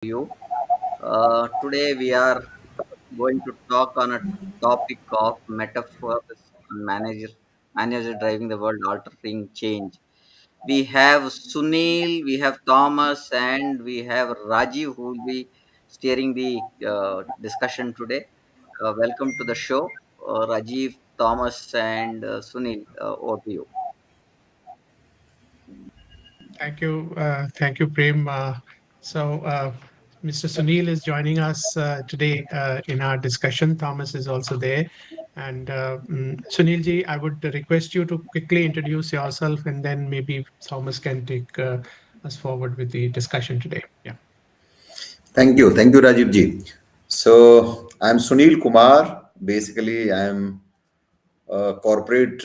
You. Today we are going to talk on a topic of metaphors and manager driving the world, altering change. We have Sunil, we have Thomas, and we have Rajiv who will be steering the discussion today. Welcome to the show, Rajiv, Thomas, and Sunil. Over to you. Thank you, Prem. So, Mr. Sunil is joining us today in our discussion. Thomas is also there. And Sunil ji, I would request you to quickly introduce yourself, and then maybe Thomas can take us forward with the discussion today. Yeah. Thank you, Rajiv ji. So I'm Sunil Kumar. Basically, I'm a corporate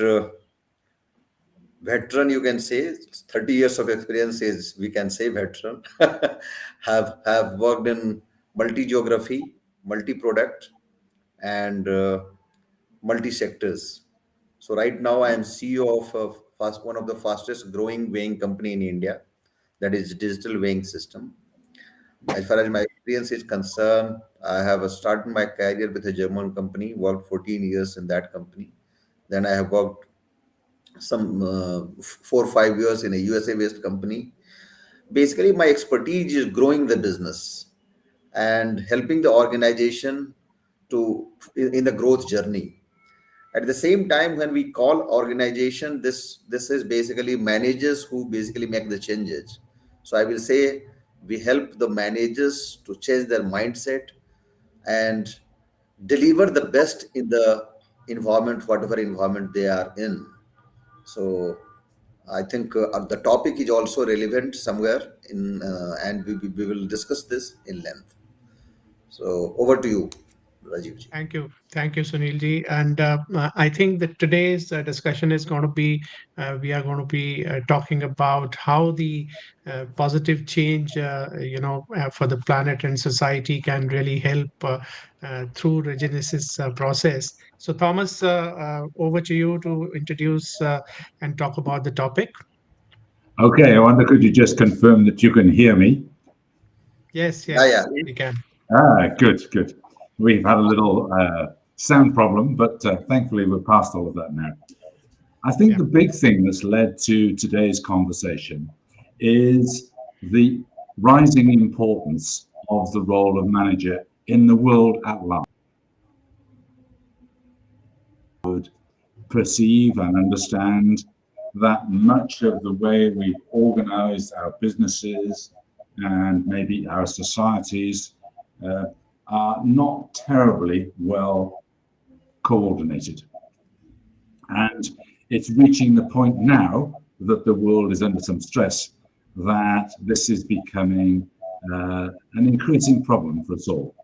veteran. You can say 30 years of experience is we can say veteran. Have worked in multi geography, multi product, and multi sectors. So right now I am CEO of one of the fastest growing weighing company in India, that is digital weighing system. As far as my experience is concerned, I have started my career with a German company, worked 14 years in that company. Then I have worked some 4 or 5 years in a USA based company. Basically, my expertise is growing the business and helping the organization to in the growth journey. At the same time, when we call organization, this is basically managers who basically make the changes. So I will say we help the managers to change their mindset and deliver the best in the environment, whatever environment they are in. So I think the topic is also relevant somewhere in, and we will discuss this in length. So over to you, Rajiv ji. Thank you, Sunil ji. And I think that today's discussion is going to be, we are going to be talking about how the positive change, for the planet and society can really help through Regenesis process. So, Thomas, over to you to introduce and talk about the topic. Okay, I wonder could you just confirm that you can hear me? Yes, Yeah, yeah. yes, we can. Good, good. We've had a little sound problem, but thankfully we're past all of that now. I think Yeah. the big thing that's led to today's conversation is the rising importance of the role of manager in the world at large. Perceive and understand that much of the way we've organized our businesses and maybe our societies uh, are not terribly well coordinated. And it's reaching the point now that the world is under some stress that this is becoming an increasing problem for us all.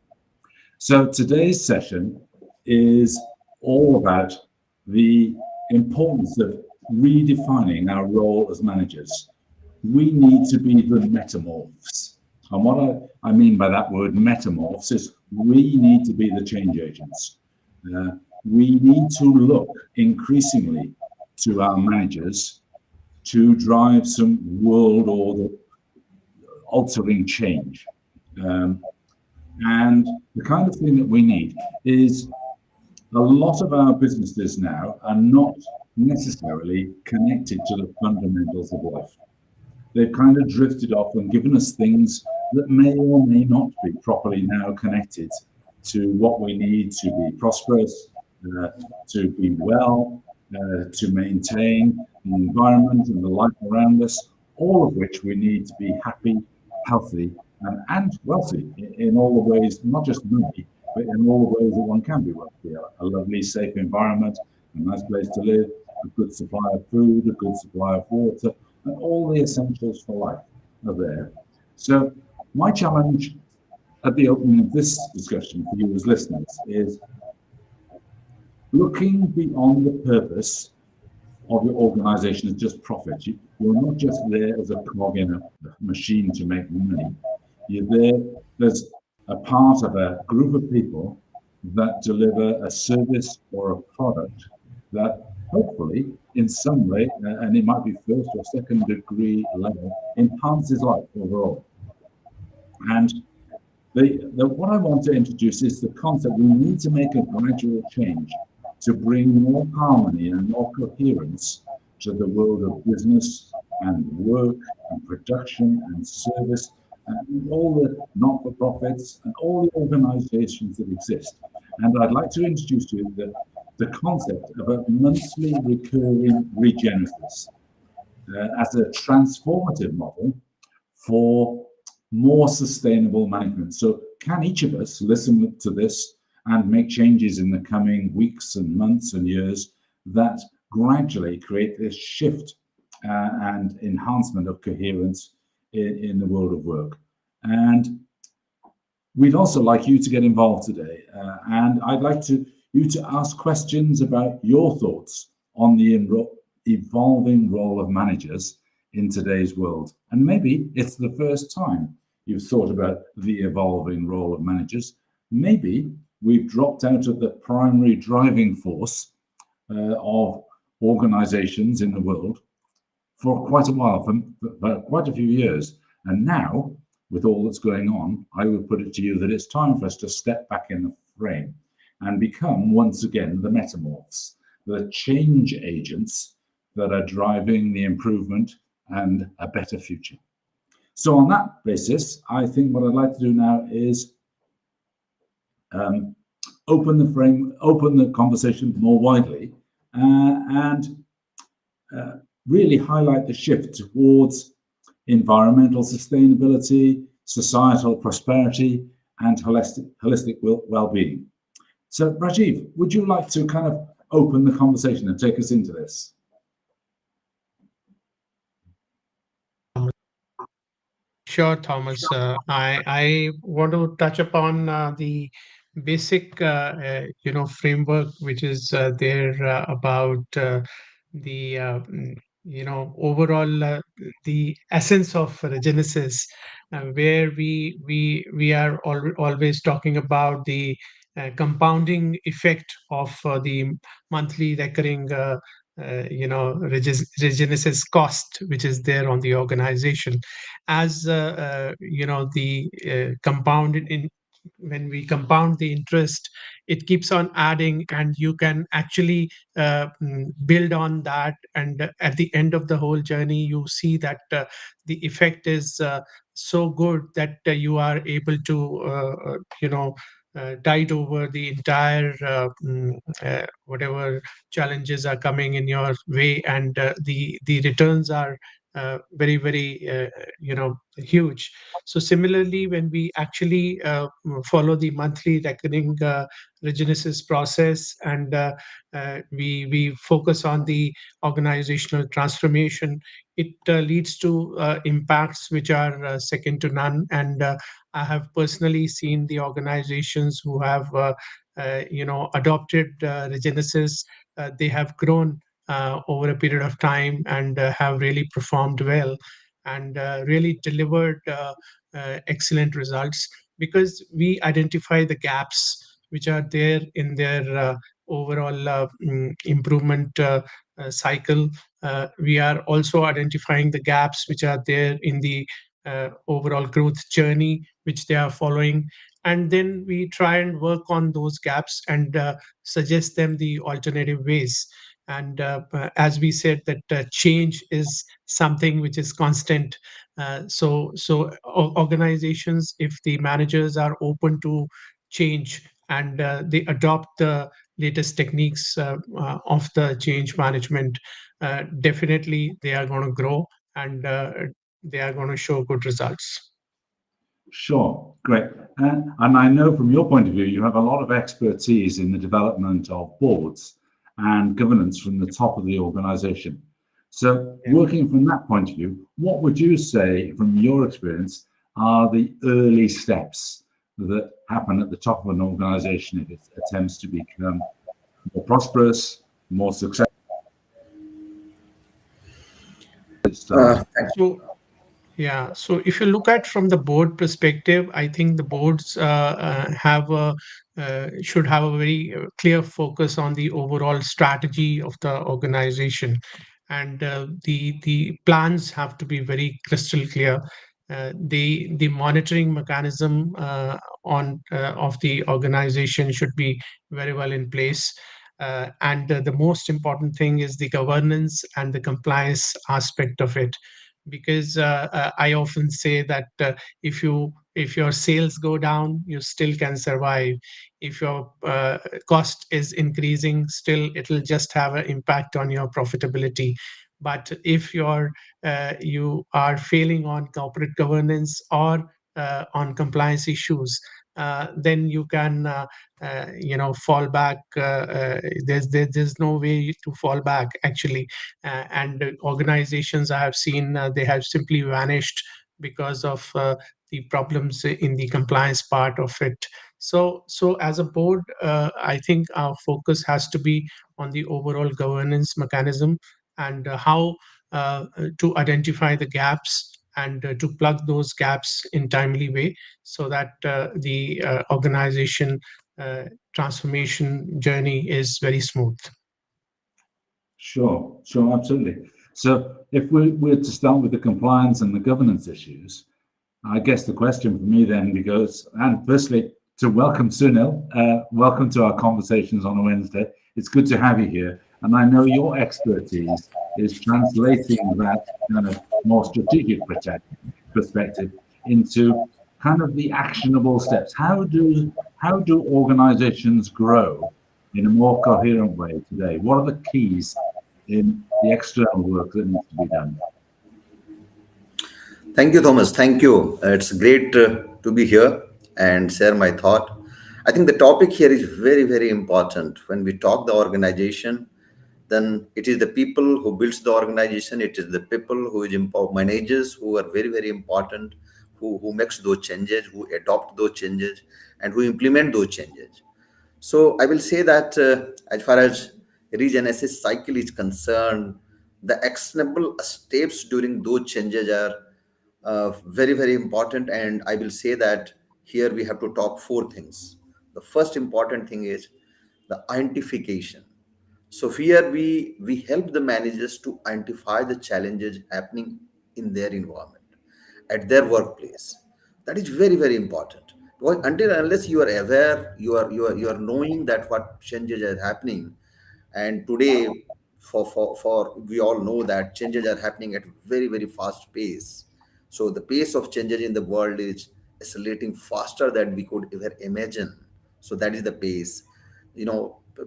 So today's session is all about the importance of redefining our role as managers. We need to be the metamorphs. And what I mean by that word metamorphs is we need to be the change agents. We need to look increasingly to our managers to drive some world order altering change. And the kind of thing that we need is a lot of our businesses now are not necessarily connected to the fundamentals of life. They've kind of drifted off and given us things that may or may not be properly now connected to what we need to be prosperous, to be well, to maintain the environment and the life around us, all of which we need to be happy, healthy, and wealthy in all the ways, not just money, but in all the ways that one can be wealthy. A lovely, safe environment, a nice place to live, a good supply of food, a good supply of water, and all the essentials for life are there. So my challenge at the opening of this discussion for you as listeners is looking beyond the purpose of your organization as just profit. You're not just there as a cog in a machine to make money. You're there, there's a part of a group of people that deliver a service or a product that hopefully in some way, and it might be first or second degree level, enhances life overall. And What I want to introduce is the concept we need to make a gradual change to bring more harmony and more coherence to the world of business and work and production and service and all the not-for-profits and all the organizations that exist. And I'd like to introduce to you the concept of a monthly recurring regenesis as a transformative model for more sustainable management. So can each of us listen to this and make changes in the coming weeks and months and years that gradually create this shift and enhancement of coherence in the world of work? And we'd also like you to get involved today. And I'd like you to ask questions about your thoughts on the evolving role of managers in today's world. And maybe it's the first time you've thought about the evolving role of managers. Maybe we've dropped out of the primary driving force of organizations in the world for quite a while, for quite a few years. And now, with all that's going on, I would put it to you that it's time for us to step back in the frame and become once again the metamorphs, the change agents that are driving the improvement and a better future. So on that basis, I think what I'd like to do now is open the conversation more widely and really highlight the shift towards environmental sustainability, societal prosperity, and holistic well-being. So Rajiv, would you like to kind of open the conversation and take us into this? Sure, Thomas. I want to touch upon the basic framework which is there about the overall the essence of Regenesis, where we are always talking about the compounding effect of the monthly recurring Regenesis cost which is there on the organization. As the compounded in when we compound the interest, it keeps on adding, and you can actually build on that, and at the end of the whole journey you see that the effect is so good that you are able to tide over the entire whatever challenges are coming in your way, and the returns are very huge. So similarly, when we actually follow the monthly reckoning Regenesis process, and we focus on the organizational transformation, it leads to impacts which are second to none. And I have personally seen the organizations who have adopted Regenesis. They have grown over a period of time, and have really performed well, and really delivered excellent results, because we identify the gaps which are there in their overall improvement cycle. We are also identifying the gaps which are there in the overall growth journey which they are following, and then we try and work on those gaps and suggest them the alternative ways. And as we said, that change is something which is constant. Organizations, if the managers are open to change, and they adopt the latest techniques of the change management, definitely they are going to grow, and they are going to show good results. Sure, great. And I know from your point of view, you have a lot of expertise in the development of boards and governance from the top of the organization. So working from that point of view, what would you say from your experience are the early steps that happen at the top of an organization if it attempts to become more prosperous, more successful? So if you look at from the board perspective, I think the boards should have a very clear focus on the overall strategy of the organization, and the plans have to be very crystal clear. the monitoring mechanism on of the organization should be very well in place. And the most important thing is the governance and the compliance aspect of it, because I often say that if your sales go down, you still can survive. If your cost is increasing, still it'll just have an impact on your profitability. But if you are failing on corporate governance or on compliance issues, then you can fall back. There's no way to fall back actually. And organizations I have seen, they have simply vanished because of the problems in the compliance part of it. So as a board, I think our focus has to be on the overall governance mechanism, and how to identify the gaps, and to plug those gaps in timely way, so that the organization transformation journey is very smooth. Sure, absolutely. So if we were to start with the compliance and the governance issues, I guess the question for me then goes, and firstly, to welcome Sunil, welcome to our conversations on a Wednesday. It's good to have you here. And I know your expertise is translating that kind of more strategic perspective into kind of the actionable steps. How do organizations grow in a more coherent way today? What are the keys in the external work that needs to be done? Thank you, Thomas. Thank you. It's great to be here and share my thought. I think the topic here is very, very important. When we talk the organization, then it is the people who builds the organization. It is the people who is managers who are very, very important, who makes those changes, who adopt those changes, and who implement those changes. So I will say that as far as regenesis cycle is concerned, the actionable steps during those changes are very, very important. And I will say that here we have to talk four things. The first important thing is the identification. So here we help the managers to identify the challenges happening in their environment, at their workplace. That is very, very important. Because until and unless you are aware, you are knowing that what changes are happening. And today, for we all know that changes are happening at very, very fast pace. So the pace of changes in the world is accelerating faster than we could ever imagine. So that is the pace.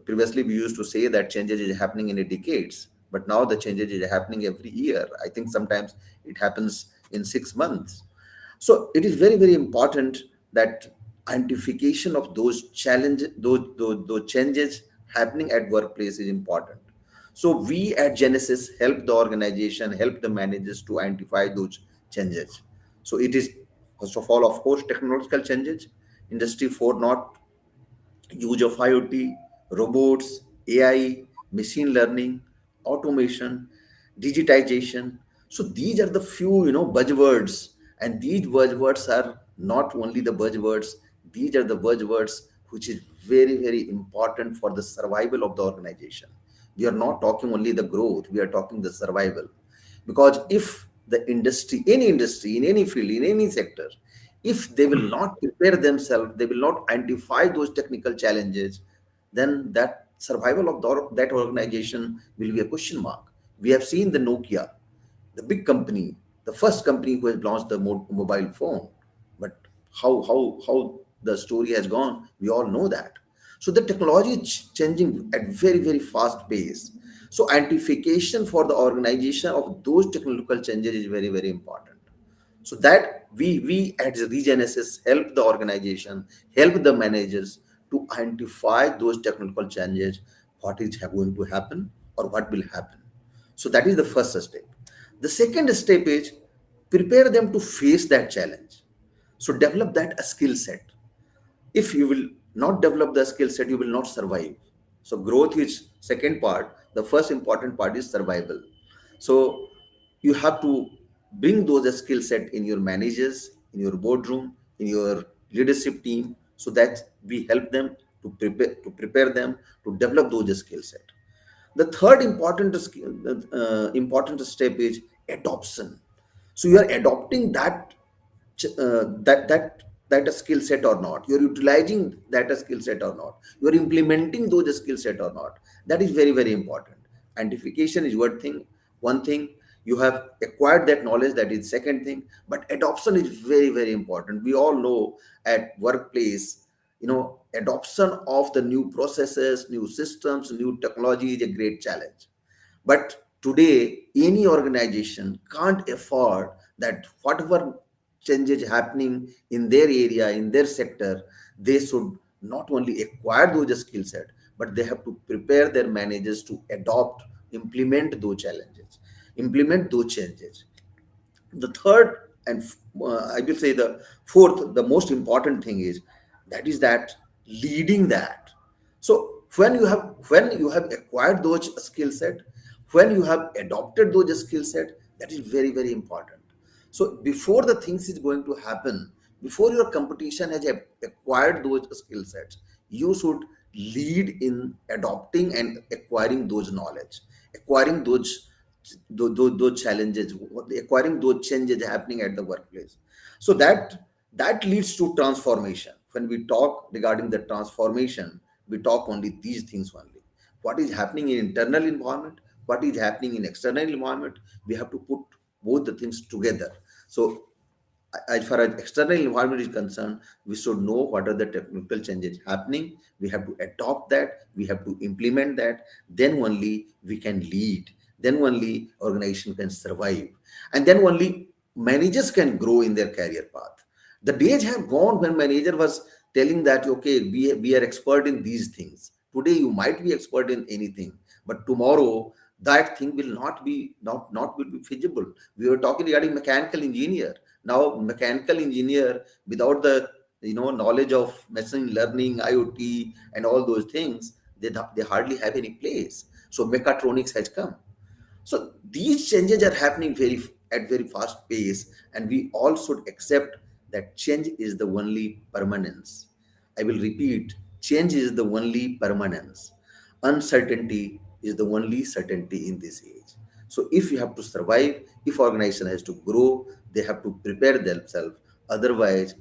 Previously we used to say that changes is happening in a decades, but now the changes is happening every year. I think sometimes it happens in 6 months. So it is very, very important that identification of those challenges, those changes happening at workplace is important. So we at Genesis help the organization, help the managers to identify those changes. So it is first of all, of course, technological changes, industry 4.0, use of IoT, robots, AI, machine learning, automation, digitization. So these are the few, buzzwords, and these buzzwords are not only the buzzwords. These are the buzzwords which is very, very important for the survival of the organization. We are not talking only the growth; we are talking the survival. Because if the industry, in any field, in any sector, if they will not prepare themselves, they will not identify those technical challenges, then that survival of that organization will be a question mark. We have seen the Nokia, the big company, the first company who has launched the mobile phone. But how the story has gone, we all know that. So the technology is changing at very, very fast pace. So identification for the organization of those technological changes is very, very important. So that we at Regenesis help the organization, help the managers to identify those technical changes, what is going to happen or what will happen. So that is the first step. The second step is prepare them to face that challenge. So develop that skill set. If you will not develop the skill set, you will not survive. So growth is second part. The first important part is survival. So you have to bring those skill set in your managers, in your boardroom, in your leadership team, so that we help them to prepare them to develop those skill set. The third important step is adoption. So you are adopting that that a skill set or not, you're utilizing that a skill set or not, you're implementing those skill set or not. That is very, very important. Identification is one thing. You have acquired that knowledge, that is second thing. But adoption is very, very important. We all know at workplace, adoption of the new processes, new systems, new technology is a great challenge. But today, any organization can't afford that whatever changes happening in their area, in their sector, they should not only acquire those skill set, but they have to prepare their managers to adopt, implement those challenges, implement those changes. The third and I will say the fourth, the most important thing is that leading that. So when you have acquired those skill set, when you have adopted those skill set, that is very, very important. So before the things is going to happen, before your competition has acquired those skill sets, you should lead in adopting and acquiring those knowledge, acquiring those challenges, acquiring those changes happening at the workplace. So that leads to transformation. When we talk regarding the transformation, we talk only these things only. What is happening in internal environment, what is happening in external environment, we have to put both the things together. So as far as external environment is concerned, we should know what are the technical changes happening. We have to adopt that. We have to implement that. Then only we can lead. Then only organization can survive. And then only managers can grow in their career path. The days have gone when manager was telling that, okay, we are expert in these things. Today you might be expert in anything, but tomorrow that thing will not will be feasible. We were talking regarding mechanical engineer. Now mechanical engineer without the knowledge of machine learning, IoT, and all those things, they hardly have any place. So mechatronics has come. So these changes are happening very fast pace, and we all should accept that change is the only permanence. I will repeat, change is the only permanence. Uncertainty is the only certainty in this age. So if you have to survive, if organization has to grow, they have to prepare themselves. Otherwise,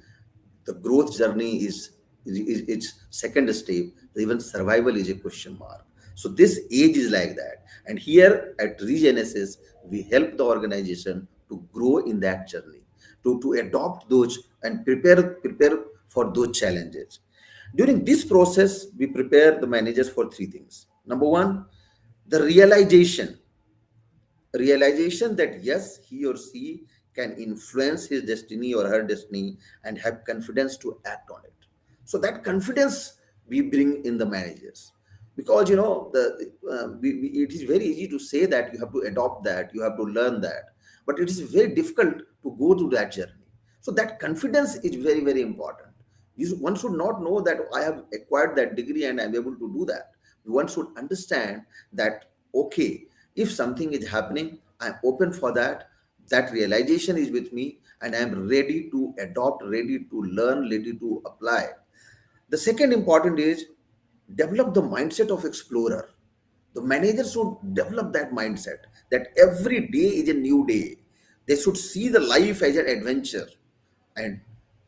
the growth journey is its second step. Even survival is a question mark. So this age is like that. And here at Regenesis, we help the organization to grow in that journey, to adopt those and prepare for those challenges. During this process, we prepare the managers for three things. Number one, the realization that yes, he or she can influence his destiny or her destiny and have confidence to act on it. So that confidence we bring in the managers, because it is very easy to say that you have to adopt that, you have to learn that, but it is very difficult to go through that journey. So that confidence is very, very important. One should not know that I have acquired that degree and I'm able to do that. One should understand that, okay, if something is happening, I'm open for that. That realization is with me, and I'm ready to adopt, ready to learn, ready to apply. The second important is develop the mindset of explorer. The manager should develop that mindset that every day is a new day. They should see the life as an adventure, and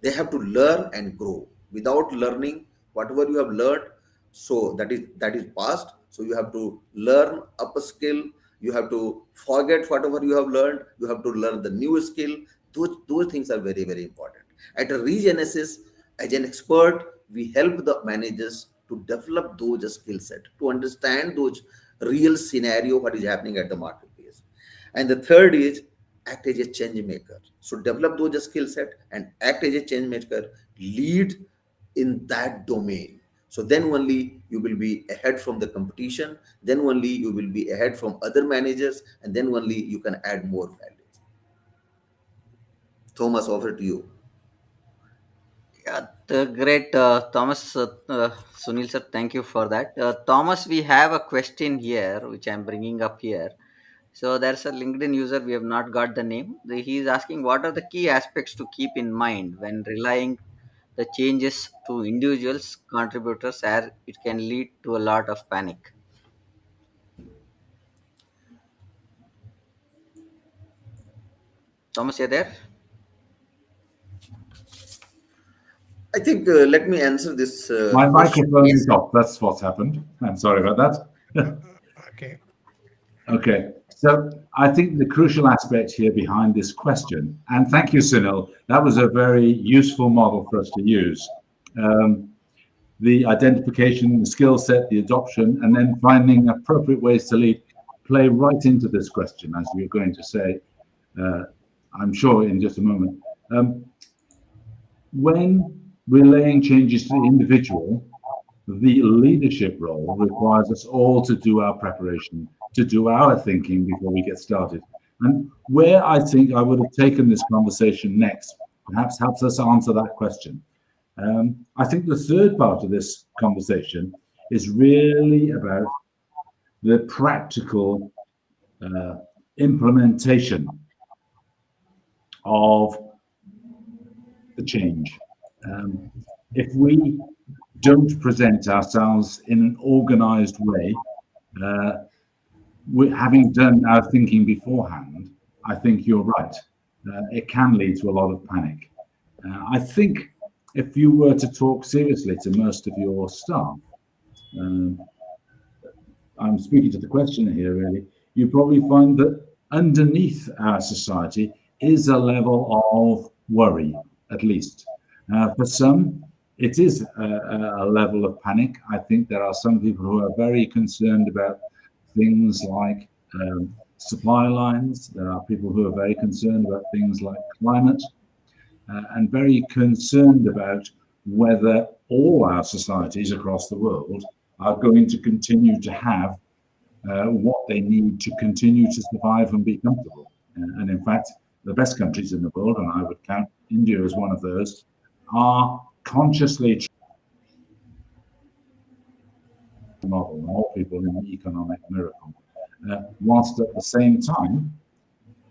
they have to learn and grow. Without learning, whatever you have learned, so that is past. So you have to learn up a skill. You have to forget whatever you have learned. You have to learn the new skill. Those things are very, very important. At a Regenesis, as an expert, we help the managers to develop those skill set, to understand those real scenario, what is happening at the marketplace. And the third is act as a change maker. So develop those skill set and act as a change maker, lead in that domain. So then only you will be ahead from the competition, then only you will be ahead from other managers, and then only you can add more value. Thomas, over to you. Yeah, the great Thomas, Sunil sir, thank you for that. Thomas, we have a question here which I'm bringing up here. So there's a LinkedIn user, we have not got the name. He is asking what are the key aspects to keep in mind when relying the changes to individuals, contributors, as it can lead to a lot of panic. Thomas, you there? I think let me answer this My question. microphone Yes. is off. That's what's happened. I'm sorry about Uh, that. okay. Okay, so I think the crucial aspect here behind this question, and thank you, Sunil, that was a very useful model for us to use. Um, the identification, the skill set, the adoption, and then finding appropriate ways to lead play right into this question, as you're going to say, uh, I'm sure, in just a moment. Um, when relaying changes to the individual, the leadership role requires us all to do our preparation, to do our thinking before we get started. And where I think I would have taken this conversation next perhaps helps us answer that question. I think the third part of this conversation is really about the practical uh, implementation of the change. Um, if we don't present ourselves in an organized way, uh, having done our thinking beforehand, I think you're right. It can lead to a lot of panic. I think if you were to talk seriously to most of your staff, um, I'm speaking to the questioner here really, you probably find that underneath our society is a level of worry, at least. For some, it is a level of panic. I think there are some people who are very concerned about things like supply lines. There are people who are very concerned about things like climate and very concerned about whether all our societies across the world are going to continue to have what they need to continue to survive and be comfortable. And in fact, the best countries in the world, and I would count India as one of those, are consciously model more people in the economic miracle, whilst at the same time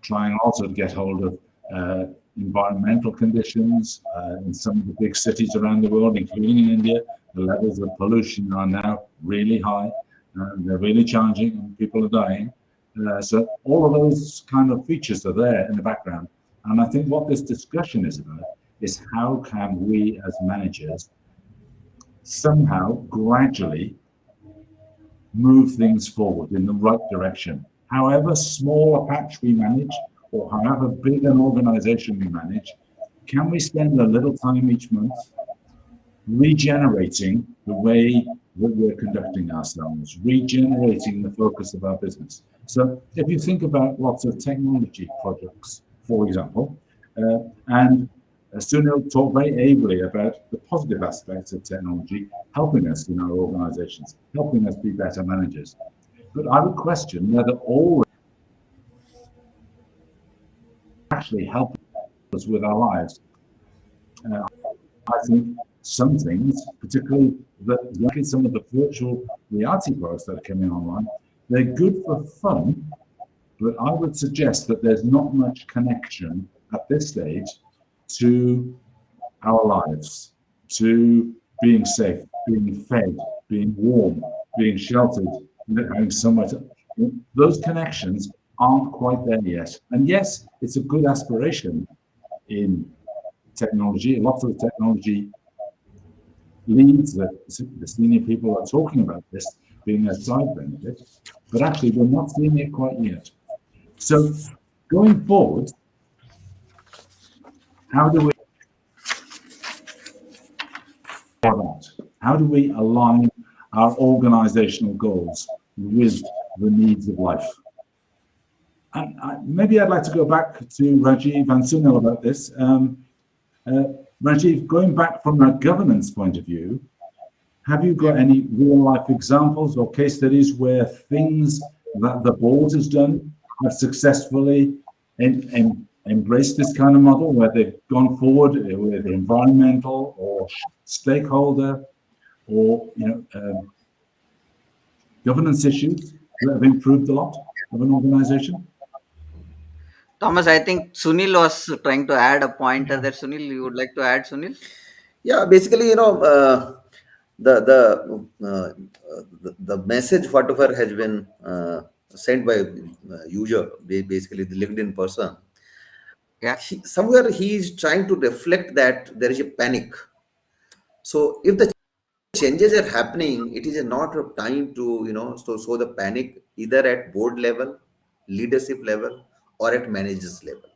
trying also to get hold of environmental conditions in some of the big cities around the world, including in India. The levels of pollution are now really high. They're really challenging, and people are dying. So all of those kind of features are there in the background. And I think what this discussion is about is how can we as managers somehow gradually move things forward in the right direction. However small a patch we manage, or however big an organization we manage, can we spend a little time each month regenerating the way that we're conducting ourselves, regenerating the focus of our business? So if you think about lots of technology projects, for example, and Sunil talked very ably about the positive aspects of technology helping us in our organizations, helping us be better managers. But I would question whether all actually help us with our lives. I think some things, particularly like some of the virtual reality products that are coming online, they're good for fun, but I would suggest that there's not much connection at this stage to our lives, to being safe, being fed, being warm, being sheltered, having somewhere to. Those connections aren't quite there yet. And yes, it's a good aspiration in technology. Lots of the technology leads that the senior people are talking about this being a side benefit, but actually we're not seeing it quite yet. So going forward, how do we how do we align our organizational goals with the needs of life? And maybe I'd like to go back to Rajiv and Sunil about this. Rajiv, going back from a governance point of view, have you got any real life examples or case studies where things that the board has done have successfully embraced this kind of model, where they've gone forward with environmental or stakeholder or governance issues that have improved a lot of an organization? Thomas, I think Sunil was trying to add a pointer Yeah. there. Sunil, you would like to add, Sunil? Yeah, basically, the message whatever has been sent by user, basically the LinkedIn person, Yeah. somewhere he is trying to reflect that there is a panic. So if the changes are happening, it is not a time to, so the panic either at board level, leadership level, or at managers level.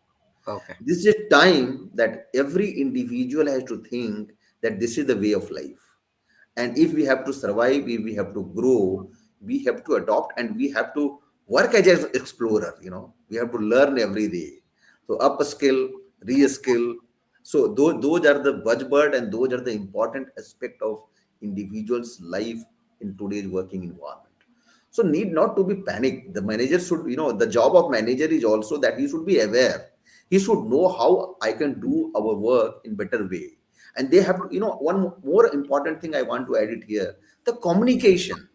Okay. This is a time that every individual has to think that this is the way of life. And if we have to survive, if we have to grow, we have to adopt, and we have to work as an explorer. We have to learn every day. So upskill, reskill. So those are the buzzword, and those are the important aspect of individual's life in today's working environment. So need not to be panic. The manager should, the job of manager is also that he should be aware. He should know how I can do our work in better way. And they have to, one more important thing I want to add it here, the communication.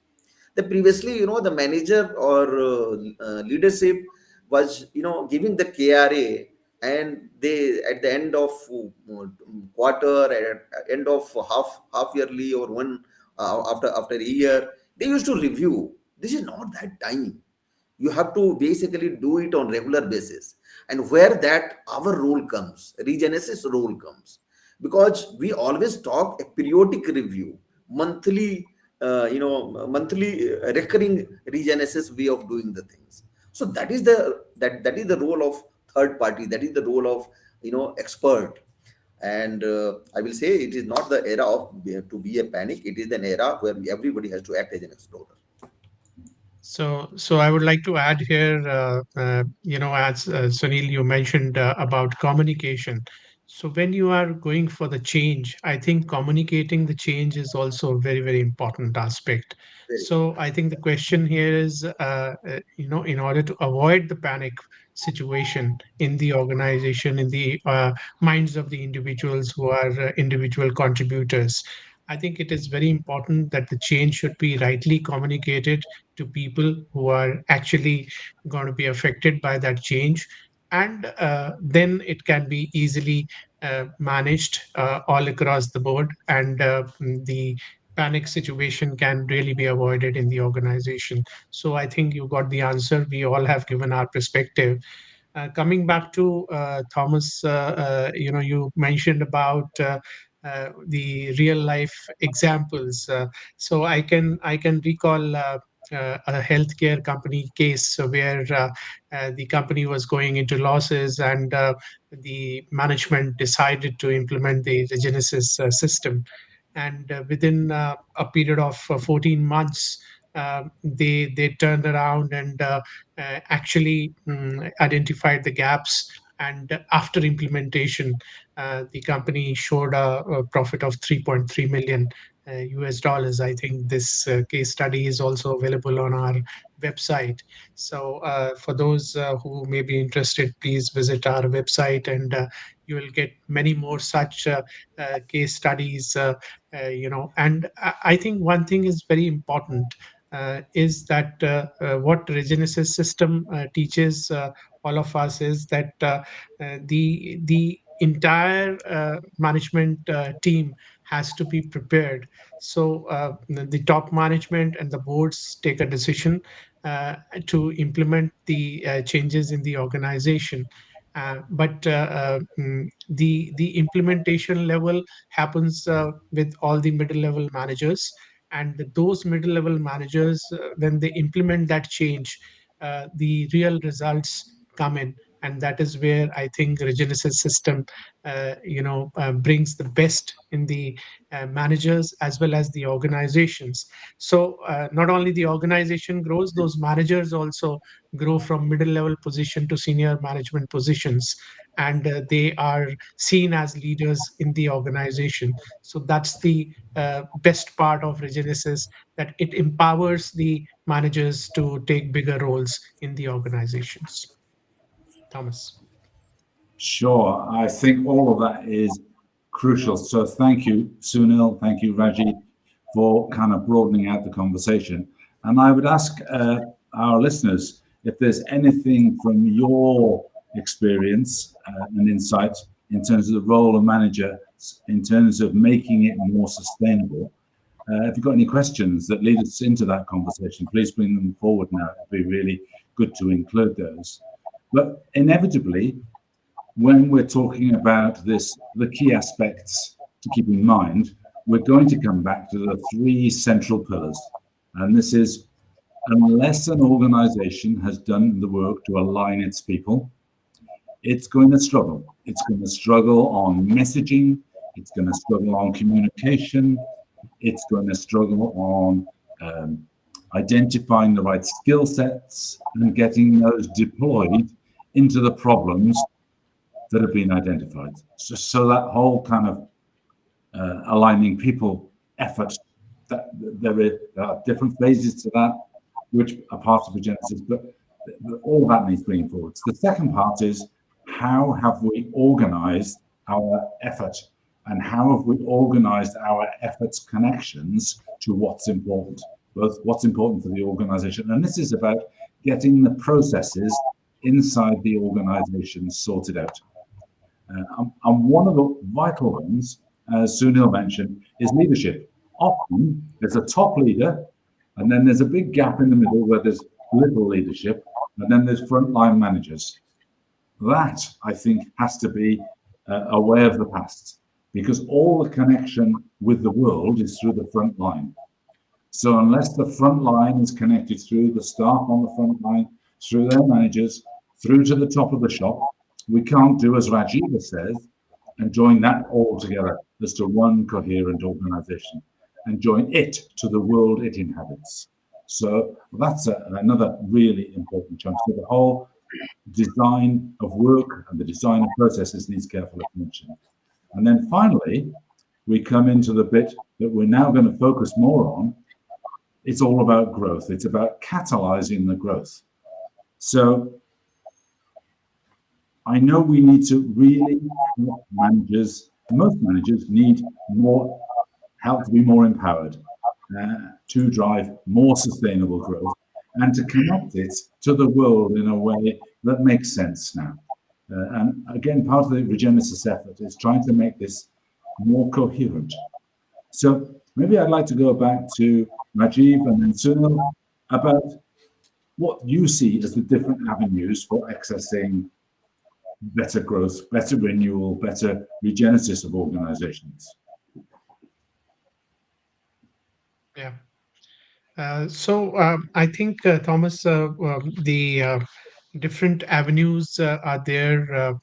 The previously, the manager or leadership was, giving the KRA, and they at the end of quarter, at end of half yearly, or one after a year, they used to review. This is not that time. You have to basically do it on regular basis, and where that our role comes, regenesis role comes, because we always talk a periodic review, monthly, monthly recurring regenesis way of doing the things. So that is the role of third party, that is the role of expert. And I will say it is not the era of to be a panic, it is an era where everybody has to act as an explorer. So I would like to add here, as Sunil, you mentioned about communication. So when you are going for the change, I think communicating the change is also a very, very important aspect. Very. So I think the question here is, in order to avoid the panic situation in the organization, in the minds of the individuals who are individual contributors, I think it is very important that the change should be rightly communicated to people who are actually going to be affected by that change. And then it can be easily managed all across the board. And the panic situation can really be avoided in the organization. So I think you got the answer. We all have given our perspective. Coming back to Thomas, you mentioned about the real life examples. So I can recall a healthcare company case where the company was going into losses, and the management decided to implement the Regenesis system. And within a period of 14 months, they turned around and actually identified the gaps. And after implementation, the company showed a profit of 3.3 million US dollars. I think this case study is also available on our website. So for those who may be interested, please visit our website, and you will get many more such case studies. And I think one thing is very important, is that what Regenesis system teaches all of us is that the entire management team has to be prepared. So the top management and the boards take a decision to implement the changes in the organization. But the implementation level happens with all the middle level managers, and those middle level managers, when they implement that change, the real results come in. And that is where I think Regenesis system brings the best in the managers as well as the organizations. So not only the organization grows, those managers also grow from middle level position to senior management positions, and they are seen as leaders in the organization. So that's the best part of Regenesis, that it empowers the managers to take bigger roles in the organizations. Thomas. Sure, I think all of that is crucial. So thank you, Sunil. Thank you, Rajiv, for kind of broadening out the conversation. And I would ask our listeners if there's anything from your experience and insight in terms of the role of manager, in terms of making it more sustainable. If you've got any questions that lead us into that conversation, please bring them forward now. It'd be really good to include those. But inevitably, when we're talking about this, the key aspects to keep in mind we're going to come back to the three central pillars. And this is, unless an organization has done the work to align its people, it's going to struggle. It's going to struggle on messaging. It's going to struggle on communication. It's going to struggle on identifying the right skill sets and getting those deployed into the problems that have been identified. So that whole kind of aligning people effort, that there are different phases to that, which are part of Regenesis, but all that needs bringing forward. So the second part is, how have we organized our effort, and how have we organized our efforts connections to what's important, both what's important for the organization, and this is about getting the processes inside the organization sorted out. And one of the vital ones, as Sunil mentioned, is leadership. Often there's a top leader, and then there's a big gap in the middle where there's little leadership, and then there's frontline managers. That, I think, has to be a way of the past, because all the connection with the world is through the front line. So unless the front line is connected through the staff on the front line, through their managers, through to the top of the shop, we can't do as Rajiv says and join that all together as to one coherent organization and join it to the world it inhabits. So that's another really important chunk. So the whole design of work and the design of processes needs careful attention. And then finally, we come into the bit that we're now going to focus more on. It's all about growth. It's about catalyzing the growth. So I know we need to really help managers. Most managers need more help to be more empowered, to drive more sustainable growth, and to connect it to the world in a way that makes sense now. And again, part of the Regenesis effort is trying to make this more coherent. So maybe I'd like to go back to Rajiv and then Sunil about what you see as the different avenues for accessing better growth, better renewal, better regenesis of organizations. Yeah. I think, Thomas, the different avenues are there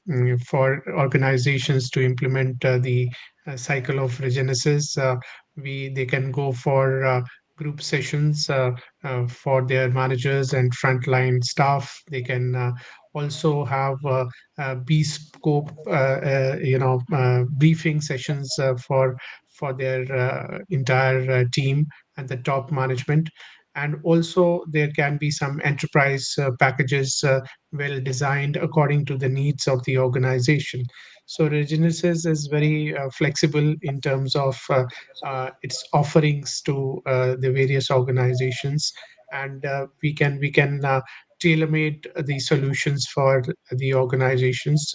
for organizations to implement the cycle of regenesis. They can go for group sessions for their managers and frontline staff. They can also have bespoke, briefing sessions for their entire team and the top management. And also there can be some enterprise packages well designed according to the needs of the organization. So Regenesis is very flexible in terms of its offerings to the various organizations, and we can tailor-made the solutions for the organizations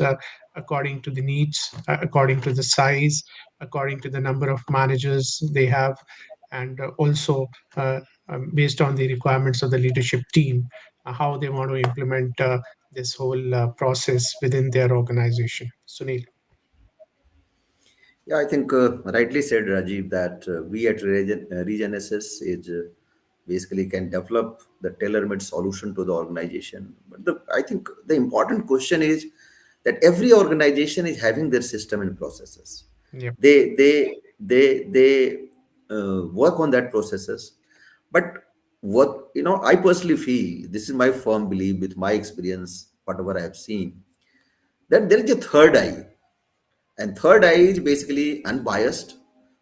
according to the needs, according to the size, according to the number of managers they have, and also based on the requirements of the leadership team, how they want to implement this whole process within their organization. Sunil. Yeah, I think rightly said, Rajiv, that we at Regenesis is basically can develop the tailor-made solution to the organization. But I think the important question is that every organization is having their system and processes. Yep. They work on that processes, but what I personally feel, this is my firm belief with my experience, whatever I have seen, that there is a third eye. And third eye is basically unbiased.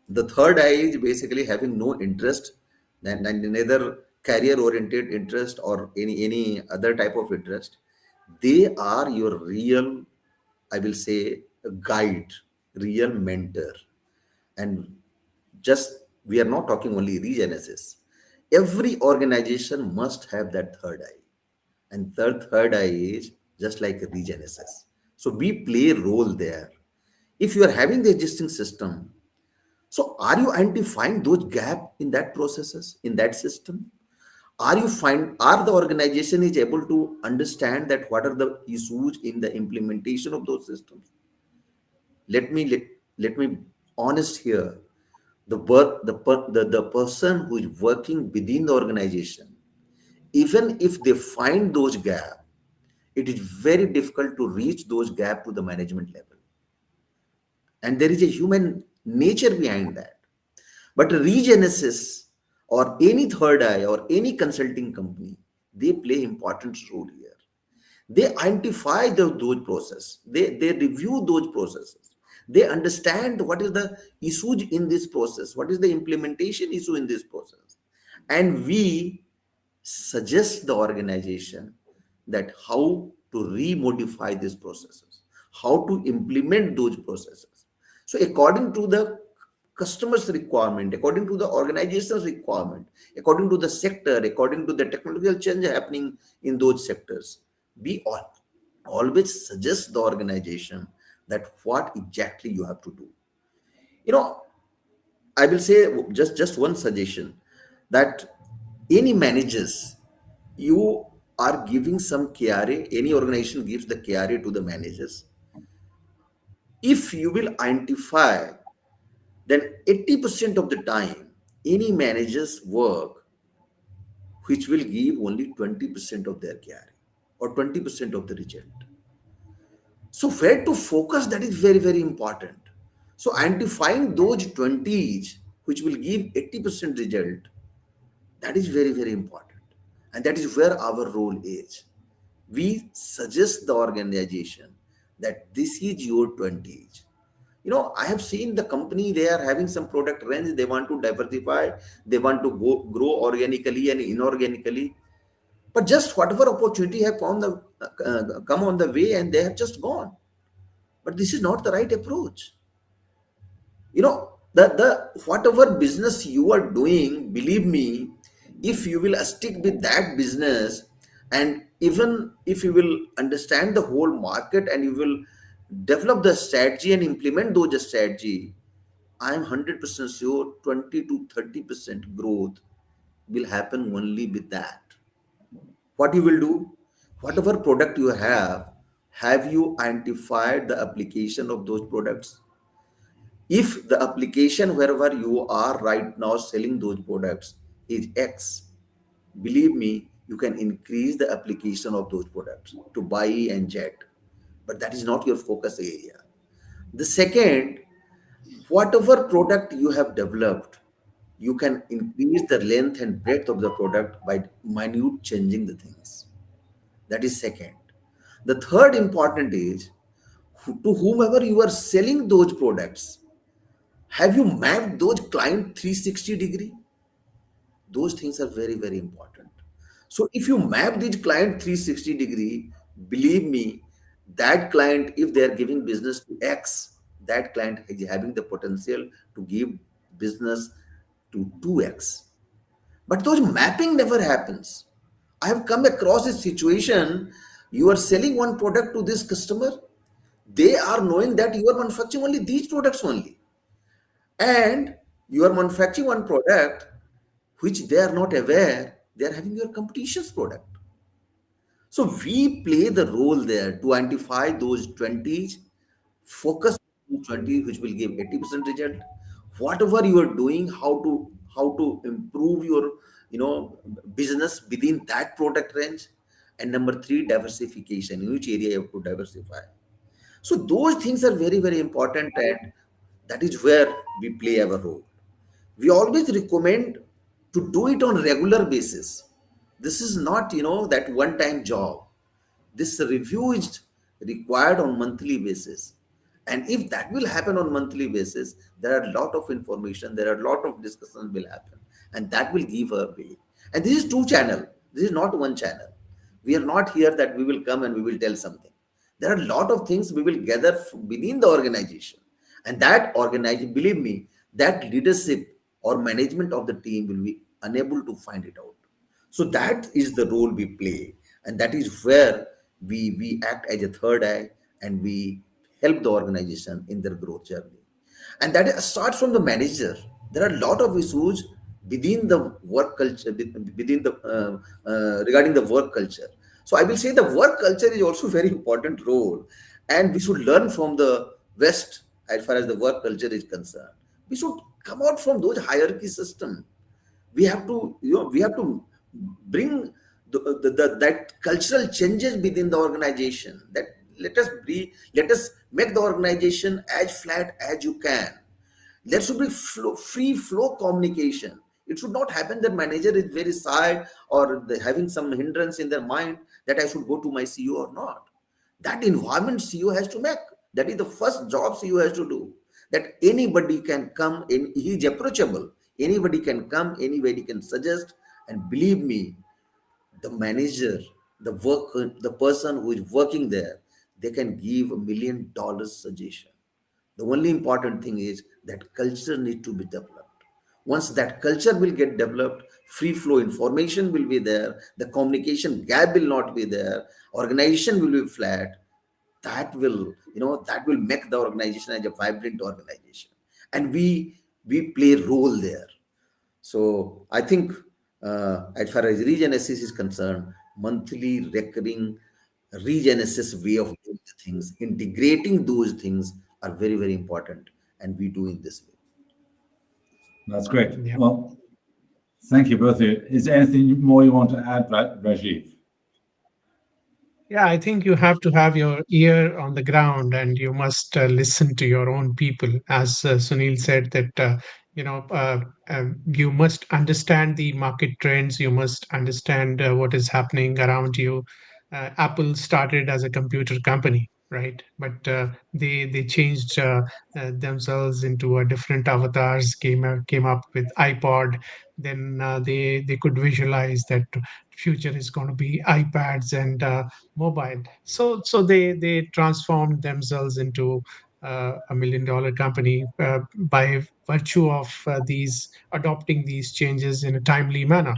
The third eye is basically having no interest, and neither career oriented interest or any other type of interest. They are your real, I will say, guide, real mentor. And just we are not talking only regenesis. Every organization must have that third eye. And third eye is just like regenesis. So we play a role there. If you are having the existing system, so are you identifying those gap in that processes, in that system? Are the organization is able to understand that what are the issues in the implementation of those systems? Let me honest here. The person who is working within the organization, even if they find those gaps, it is very difficult to reach those gaps to the management level. And there is a human nature behind that. But Regenesis or any third eye or any consulting company, they play important role here. They identify those processes. They review those processes. They understand what is the issues in this process, what is the implementation issue in this process. And we suggest the organization that how to remodify these processes, how to implement those processes. So according to the customer's requirement, according to the organization's requirement, according to the sector, according to the technological change happening in those sectors, we always suggest the organization that what exactly you have to do. You know, I will say just one suggestion, that any managers, you are giving some KRA, any organization gives the KRA to the managers. If you will identify, then 80% of the time, any managers work which will give only 20% of their KRA or 20% of the result. So where to focus, that is very, very important. So identifying those 20s which will give 80% result, that is very, very important. And that is where our role is. We suggest the organization that this is your 20s. You know, I have seen the company, they are having some product range, they want to diversify, they want to grow organically and inorganically. But just whatever opportunity have come on the way, and they have just gone. But this is not the right approach. You know, the whatever business you are doing, believe me, if you will stick with that business, and even if you will understand the whole market and you will develop the strategy and implement those strategy, I am 100% sure 20 to 30% growth will happen only with that. What you will do, whatever product you have you identified the application of those products? If the application wherever you are right now selling those products is X, believe me, you can increase the application of those products to buy and jet. But that is not your focus area. The second, whatever product you have developed, you can increase the length and breadth of the product by minute changing the things. That is second. The third important is, to whomever you are selling those products, have you mapped those client 360-degree? Those things are very, very important. So if you map this client 360-degree, believe me, that client, if they are giving business to X, that client is having the potential to give business to 2X. But those mapping never happens. I have come across a situation, you are selling one product to this customer, they are knowing that you are manufacturing only these products only. And you are manufacturing one product which they are not aware, they are having your competition's product. So we play the role there to identify those 20s, focus on 20 which will give 80% result. Whatever you are doing, how to improve your business within that product range. And number three, diversification. In which area you have to diversify. So those things are very, very important, and that is where we play our role. We always recommend to do it on regular basis. This is not that one time job. This review is required on monthly basis. And if that will happen on monthly basis, there are a lot of information, there are a lot of discussions will happen, and that will give a way. And this is two channel. This is not one channel. We are not here that we will come and we will tell something. There are a lot of things we will gather within the organization. And that organization, believe me, that leadership or management of the team will be unable to find it out. So that is the role we play. And that is where we act as a third eye, and we help the organization in their growth journey. And starts from the manager. There are a lot of issues within the work culture, within the regarding the work culture. So I will say the work culture is also very important role, and we should learn from the West as far as the work culture is concerned. We should come out from those hierarchy system. We have to, we have to bring that cultural changes within the organization. That let us make the organization as flat as you can. There should be free flow communication. It should not happen that manager is very shy or having some hindrance in their mind that I should go to my CEO or not. That environment CEO has to make. That is the first job CEO has to do. That anybody can come in, he is approachable. Anybody can come, anybody can suggest, and believe me, the manager, the person who is working there, they can give $1 million suggestion. The only important thing is that culture need to be developed. Once that culture will get developed, free flow information will be there, the communication gap will not be there, organization will be flat. That will, that will make the organization as a vibrant organization, and we play a role there. So I think, as far as Regenesis is concerned, monthly recurring Regenesis way of doing the things, integrating those things are very, very important. And we do in this way. That's great. Yeah. Well, thank you both of you. Is there anything more you want to add, Rajiv? Yeah, I think you have to have your ear on the ground and you must listen to your own people. As Sunil said, that you must understand the market trends. You must understand what is happening around you. Apple started as a computer company, right? But they changed themselves into a different avatars. Came up with iPod. Then they could visualize that future is going to be iPads and mobile. So they transformed themselves into $1 million company by virtue of these adopting these changes in a timely manner.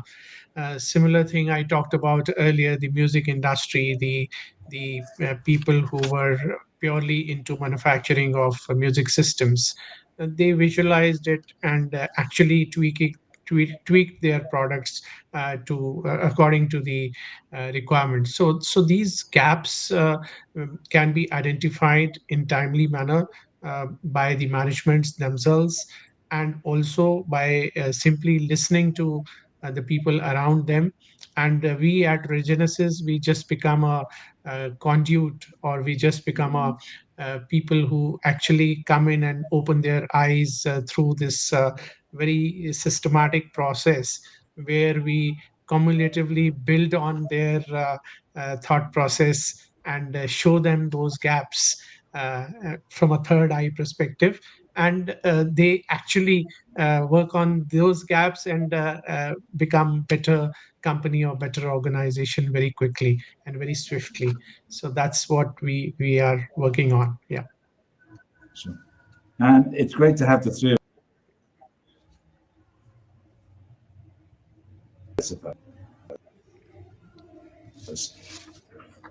Similar thing I talked about earlier, the music industry, the people who were purely into manufacturing of music systems, they visualized it and actually tweak their products to according to the requirements. So these gaps can be identified in timely manner by the managements themselves, and also by simply listening to the people around them. And we at Regenesis, we just become a conduit, or we just become a people who actually come in and open their eyes through this very systematic process, where we cumulatively build on their thought process and show them those gaps from a third eye perspective. And they actually work on those gaps and become better company or better organization very quickly and very swiftly. So that's what we are working on. Yeah. Sure. And it's great to have the three of us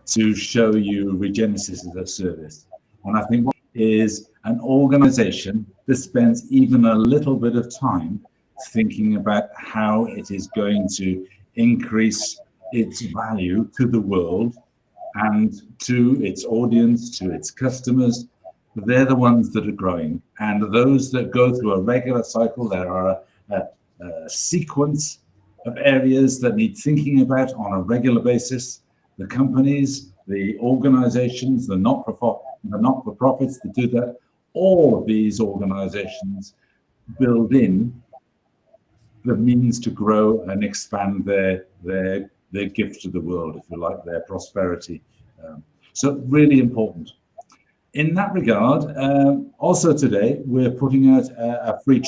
to show you Regenesis as a service. And I think what is an organization that spends even a little bit of time thinking about how it is going to increase its value to the world and to its audience, to its customers. They're the ones that are growing. And those that go through a regular cycle, there are a sequence of areas that need thinking about on a regular basis. The companies, the organizations, the not-for-profits that do that, all of these organizations build in the means to grow and expand their gift to the world, if you like, their prosperity. So really important. In that regard, also today, we're putting out a free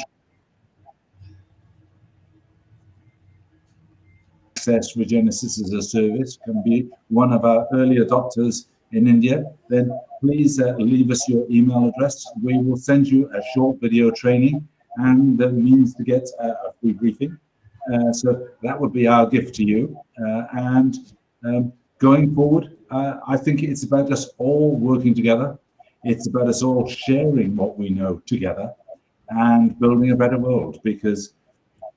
access Regenesis as a service. Can be one of our early adopters in India, then please leave us your email address. We will send you a short video training and the means to get a free briefing. So that would be our gift to you. And going forward, I think it's about us all working together. It's about us all sharing what we know together and building a better world, because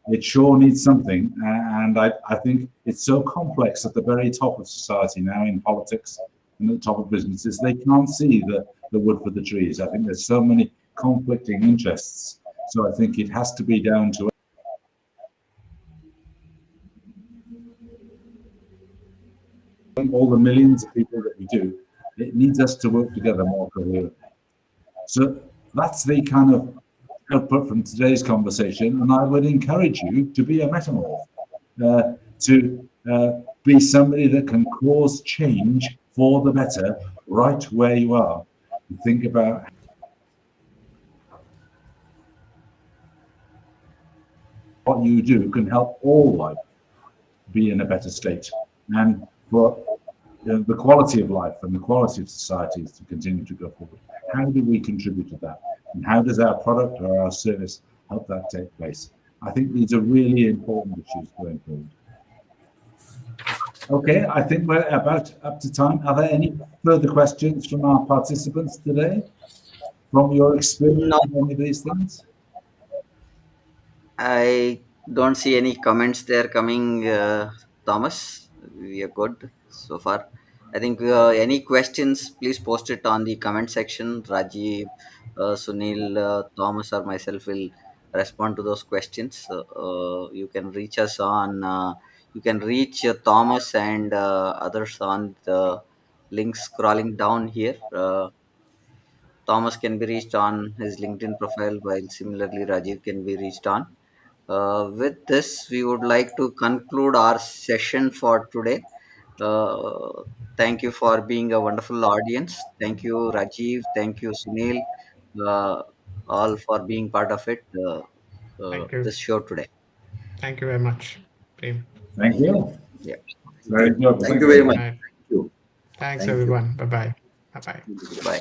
it sure needs something. And I think it's so complex at the very top of society now, in politics and at the top of businesses. They can't see the wood for the trees. I think there's so many conflicting interests. So I think it has to be down to all the millions of people that we do. It needs us to work together more coherently. So that's the kind of output from today's conversation, and I would encourage you to be a metamorph, to be somebody that can cause change for the better right where you are. Think about what you do can help all life be in a better state, and for the quality of life and the quality of societies to continue to go forward. How do we contribute to that? And how does our product or our service help that take place? I think these are really important issues going forward. Okay, I think we're about up to time. Are there any further questions from our participants today? From your experience No, with any of these things? I don't see any comments there coming, Thomas. We are good so far. I think any questions, please post it on the comment section. Rajiv, Sunil, Thomas, or myself will respond to those questions. You can reach us on, you can reach Thomas and others on the links scrolling down here. Thomas can be reached on his LinkedIn profile, while similarly Rajiv can be reached on. With this, we would like to conclude our session for today. Uh, Thank you for being a wonderful audience. Thank you, Rajiv. Thank you, Sunil, uh, all for being part of it. Thank you. This show today. Thank you very much, Prem. Thank you. Yeah. Thank Very you. good. Thank Thank you very you. much. Right. Thank you. Thanks, Thank you. everyone. Bye bye. Bye bye. Bye.